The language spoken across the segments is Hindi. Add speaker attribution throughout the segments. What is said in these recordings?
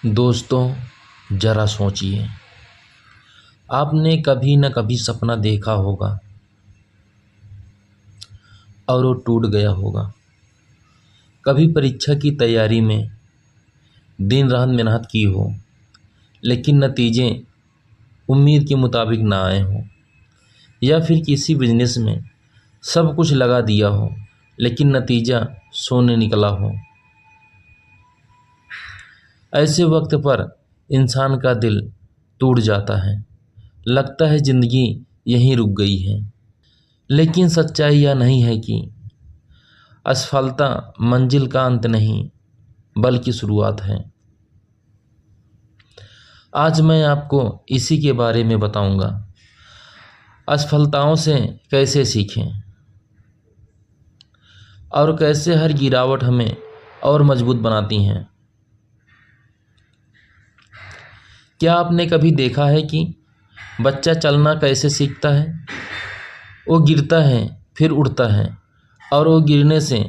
Speaker 1: दोस्तों, ज़रा सोचिए, आपने कभी न कभी सपना देखा होगा और वो टूट गया होगा। कभी परीक्षा की तैयारी में दिन रात मेहनत की हो, लेकिन नतीजे उम्मीद के मुताबिक ना आए हों, या फिर किसी बिजनेस में सब कुछ लगा दिया हो, लेकिन नतीजा शून्य निकला हो। ऐसे वक्त पर इंसान का दिल टूट जाता है, लगता है ज़िंदगी यहीं रुक गई है। लेकिन सच्चाई यह नहीं है कि असफलता मंजिल का अंत नहीं, बल्कि शुरुआत है। आज मैं आपको इसी के बारे में बताऊंगा। असफलताओं से कैसे सीखें और कैसे हर गिरावट हमें और मजबूत बनाती हैं। क्या आपने कभी देखा है कि बच्चा चलना कैसे सीखता है? वो गिरता है, फिर उठता है, और वो गिरने से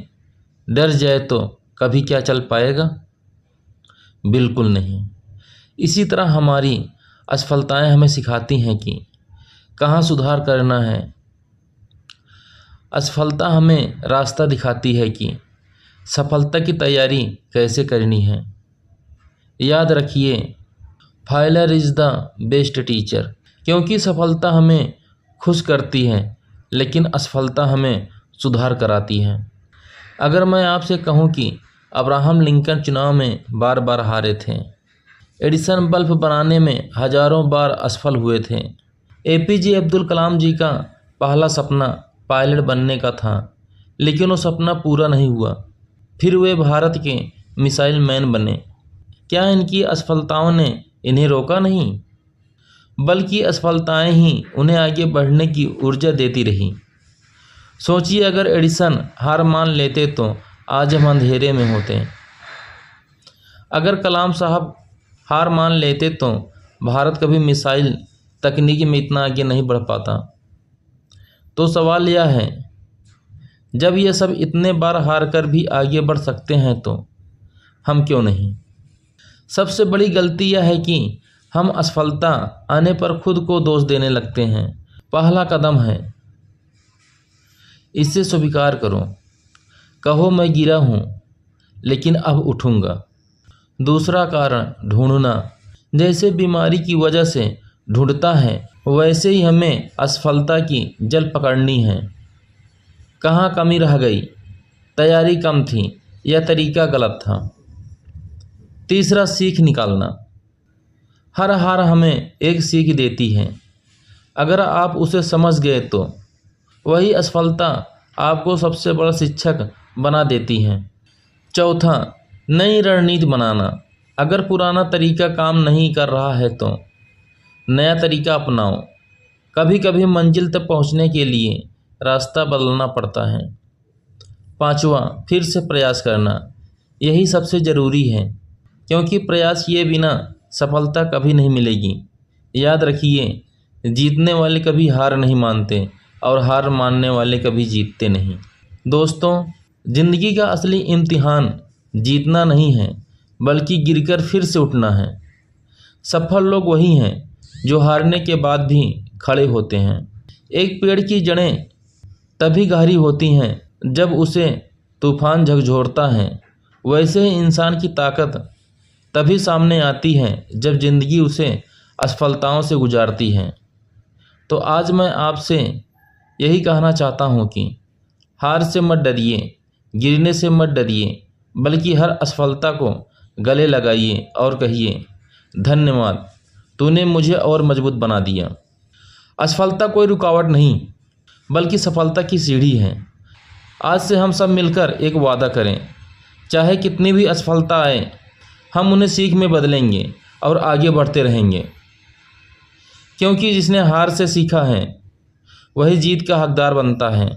Speaker 1: डर जाए तो कभी क्या चल पाएगा? बिल्कुल नहीं। इसी तरह हमारी असफलताएं हमें सिखाती हैं कि कहाँ सुधार करना है। असफलता हमें रास्ता दिखाती है कि सफलता की तैयारी कैसे करनी है। याद रखिए, failure is the best teacher. क्योंकि सफलता हमें खुश करती है, लेकिन असफलता हमें सुधार कराती है। अगर मैं आपसे कहूं कि अब्राहम लिंकन चुनाव में बार बार हारे थे, एडिसन बल्ब बनाने में हजारों बार असफल हुए थे, एपीजे अब्दुल कलाम जी का पहला सपना पायलट बनने का था, लेकिन वो सपना पूरा नहीं हुआ, फिर वे भारत के मिसाइल मैन बने। क्या इनकी असफलताओं ने इन्हें रोका नहीं, बल्कि असफलताएं ही उन्हें आगे बढ़ने की ऊर्जा देती रही। सोचिए, अगर एडिसन हार मान लेते तो आज हम अंधेरे में होते। अगर कलाम साहब हार मान लेते तो भारत कभी मिसाइल तकनीकी में इतना आगे नहीं बढ़ पाता। तो सवाल यह है, जब ये सब इतने बार हार कर भी आगे बढ़ सकते हैं तो हम क्यों नहीं? सबसे बड़ी गलती यह है कि हम असफलता आने पर खुद को दोष देने लगते हैं। पहला कदम है, इसे स्वीकार करो। कहो, मैं गिरा हूँ, लेकिन अब उठूँगा। दूसरा कारण ढूंढना। जैसे बीमारी की वजह से ढूंढता है, वैसे ही हमें असफलता की जल पकड़नी है। कहाँ कमी रह गई? तैयारी कम थी या तरीका गलत था? तीसरा, सीख निकालना। हर हार हमें एक सीख देती है। अगर आप उसे समझ गए तो वही असफलता आपको सबसे बड़ा शिक्षक बना देती है। चौथा, नई रणनीति बनाना। अगर पुराना तरीका काम नहीं कर रहा है तो नया तरीका अपनाओ। कभी कभी मंजिल तक पहुंचने के लिए रास्ता बदलना पड़ता है। पांचवा, फिर से प्रयास करना। यही सबसे ज़रूरी है, क्योंकि प्रयास किए बिना सफलता कभी नहीं मिलेगी। याद रखिए, जीतने वाले कभी हार नहीं मानते और हार मानने वाले कभी जीतते नहीं। दोस्तों, ज़िंदगी का असली इम्तिहान जीतना नहीं है, बल्कि गिरकर फिर से उठना है। सफल लोग वही हैं जो हारने के बाद भी खड़े होते हैं। एक पेड़ की जड़ें तभी गहरी होती हैं जब उसे तूफान झकझोरता है। वैसे ही इंसान की ताकत तभी सामने आती है जब ज़िंदगी उसे असफलताओं से गुजारती है। तो आज मैं आपसे यही कहना चाहता हूँ कि हार से मत डरिए, गिरने से मत डरिए, बल्कि हर असफलता को गले लगाइए और कहिए, धन्यवाद, तूने मुझे और मजबूत बना दिया। असफलता कोई रुकावट नहीं, बल्कि सफलता की सीढ़ी है। आज से हम सब मिलकर एक वादा करें, चाहे कितनी भी असफलता आए, हम उन्हें सीख में बदलेंगे और आगे बढ़ते रहेंगे। क्योंकि जिसने हार से सीखा है, वही जीत का हकदार बनता है।